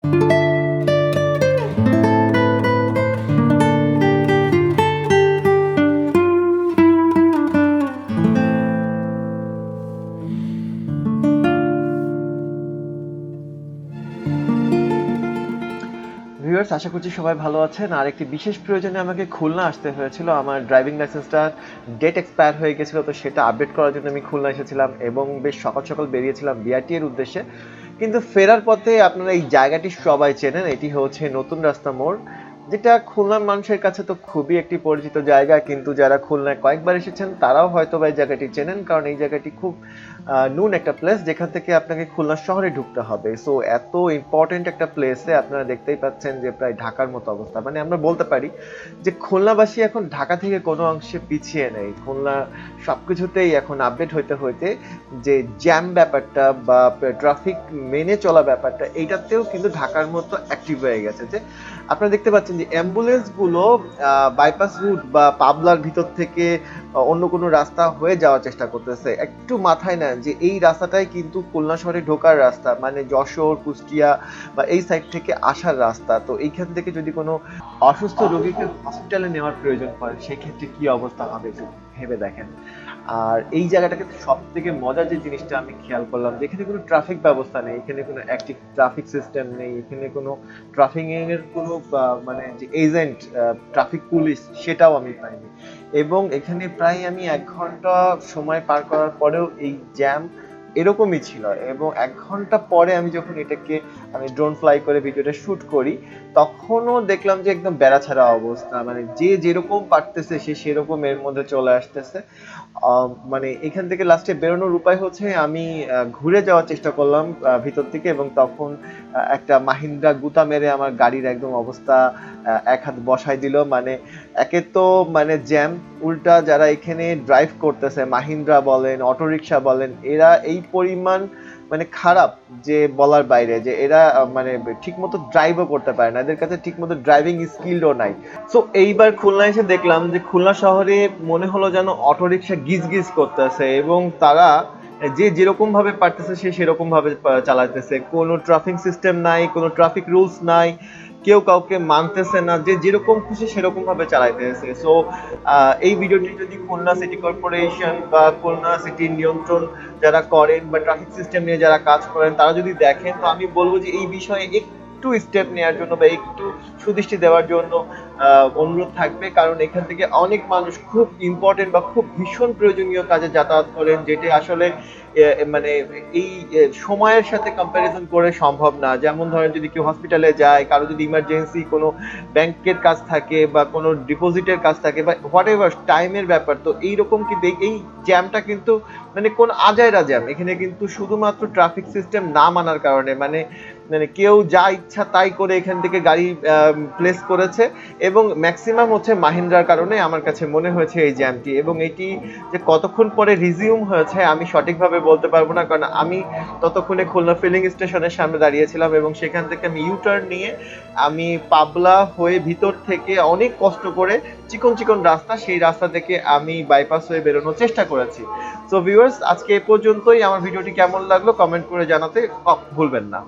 Viewers, আশা করছি সবাই ভালো আছেন। আর একটি বিশেষ প্রয়োজনে আমাকে খুলনা আসতে হয়েছিল। আমার ড্রাইভিং লাইসেন্সটা ডেট এক্সপায়ার হয়ে গেছিলো, তো সেটা আপডেট করার জন্য আমি খুলনা এসেছিলাম এবং বেশ সকাল সকাল বেরিয়েছিলাম বিআরটি এর উদ্দেশ্যে। কিন্তু ফেরার পথে আপনারা এই জায়গাটি সবাই চেনেন, এটি হচ্ছে নতুন রাস্তা মোড়, যেটা খুলনার মানুষের কাছে তো খুবই একটি পরিচিত জায়গা, কিন্তু যারা খুলনায় কয়েকবার এসেছেন তারাও হয়তো বা এই জায়গাটি চেনেন, কারণ এই জায়গাটি খুব নুন একটা প্লেস যেখান থেকে আপনাকে খুলনা শহরে ঢুকতে হবে। সো এত ইম্পর্টেন্ট একটা প্লেসে আপনারা দেখতেই পাচ্ছেন যে প্রায় ঢাকার মতো অবস্থা, মানে আমরা বলতে পারি যে খুলনাবাসী এখন ঢাকা থেকে কোনো অংশে পিছিয়ে নেই। খুলনা সবকিছুতেই এখন আপডেট হইতে হইতে যে জ্যাম ব্যাপারটা বা ট্রাফিক মেনে চলা ব্যাপারটা, এইটাতেও কিন্তু ঢাকার মতো অ্যাক্টিভ হয়ে গেছে। যে আপনারা দেখতে পাচ্ছেন যে অ্যাম্বুলেন্স গুলো বাইপাস রুট বা পাবলার ভিতর থেকে অন্য কোনো রাস্তা হয়ে যাওয়ার চেষ্টা করতেছে। একটু মাথায় নেন যে এই রাস্তাটাই কিন্তু খুলনা শহরে ঢোকার রাস্তা, মানে যশোর, কুষ্টিয়া বা এই সাইড থেকে আসার রাস্তা। তো এইখান থেকে যদি কোনো অসুস্থ রোগীকে হসপিটালে নেওয়ার প্রয়োজন পড়ে, সেক্ষেত্রে কি অবস্থা হবে একটু ভেবে দেখেন। আর এই জায়গাটাকে সব থেকে মজার যে জিনিসটা আমি খেয়াল করলাম, যে এখানে কোনো ট্রাফিক ব্যবস্থা নেই, এখানে কোনো অ্যাক্টিভ ট্রাফিক সিস্টেম নেই, এখানে কোনো ট্রাফিক এর কোনো মানে যে এজেন্ট, ট্রাফিক পুলিশ, সেটাও আমি পাইনি। এবং এখানে প্রায় আমি 1 ঘন্টা সময় পার করার পরেও এই জ্যাম এরকমই ছিল। এবং 1 ঘন্টা পরে আমি যখন এটাকে ড্রোন ফ্লাই করে ভিডিওটা শুট করি, তখনও দেখলাম যে একদম বেড়াছাড়া অবস্থা, মানে যে যেরকম পারতেছে সে সেরকম এর মধ্যে চলে আসতেছে। মানে এখান থেকে লাস্টে বেরোনোর উপায় হচ্ছে আমি ঘুরে যাওয়ার চেষ্টা করলাম ভিতর থেকে, এবং তখন একটা মাহিন্দ্রা গুতা মেরে আমার গাড়ির একদম অবস্থা এক হাত বসাই দিল। মানে একে তো মানে জ্যাম, উল্টা যারা এখানে ড্রাইভ করতেছে, মাহিন্দ্রা বলেন, অটোরিকশা বলেন, এরা এই পরিমাণ মানে খারাপ যে বলার বাইরে, যে এরা মানে ঠিক মতো ড্রাইভও করতে পারে না, এদের কাছে ঠিক মতো ড্রাইভিং স্কিলও নাই। সো এইবার খুলনা এসে দেখলাম যে খুলনা শহরে মনে হলো যেন অটোরিকশা গিজ গিজ করতেছে, এবং তারা যে যেরকম ভাবে পারতেছে সে সেরকম ভাবে চালাতেছে। কোনো ট্রাফিক সিস্টেম নাই, কোনো ট্রাফিক রুলস নাই, কেউ কাউকে মানতেছে না, যে যেরকম খুশি সেরকম ভাবে চালাইতেছে। সো এই ভিডিওটি যদি খুলনা সিটি কর্পোরেশন বা খুলনা সিটির নিয়ন্ত্রণ যারা করেন বা ট্রাফিক সিস্টেম নিয়ে যারা কাজ করেন তারা যদি দেখেন, তো আমি বলবো যে এই বিষয়ে একটু স্টেপ নেওয়ার জন্য বা একটু সুদৃষ্টি দেওয়ার জন্য অনুরোধ থাকবে। কারণ এখান থেকে অনেক মানুষ খুব ইম্পর্টেন্ট বা খুব ভীষণ প্রয়োজনীয় কাজে যাতায়াত করেন, যেটি আসলে মানে এই সময়ের সাথে কম্প্যারিজন করে সম্ভব না। যেমন ধরেন যদি কেউ হসপিটালে যায়, কারো যদি ইমার্জেন্সি কোনো ব্যাংকের কাজ থাকে বা কোনো ডিপোজিটের কাজ থাকে বা হোয়াট এভার টাইমের ব্যাপার, তো এইরকম কিন্তু এই জ্যামটা কিন্তু মানে কোন আজাইরা জ্যাম, এখানে কিন্তু শুধুমাত্র ট্রাফিক সিস্টেম না মানার কারণে, মানে মানে কেউ যা ইচ্ছা তাই করে এখান থেকে গাড়ি প্লেস করেছে, এবং ম্যাক্সিমাম হচ্ছে মাহিন্দ্রার কারণে আমার কাছে মনে হয়েছে এই জ্যামটি। এবং এটি যে কতক্ষণ পরে রিজিউম হয়েছে আমি সঠিকভাবে বলতে পারবো না, কারণ আমি ততক্ষণে খুলনা ফিলিং স্টেশনের সামনে দাঁড়িয়েছিলাম, এবং সেখান থেকে আমি ইউটার্ন নিয়ে আমি পাবলা হয়ে ভিতর থেকে অনেক কষ্ট করে চিকন চিকন রাস্তা, সেই রাস্তা থেকে আমি বাইপাস হয়ে বেরোনোর চেষ্টা করেছি। সো ভিউয়ার্স, আজকে এ পর্যন্তই। আমার ভিডিওটি কেমন লাগলো কমেন্ট করে জানাতে ভুলবেন না।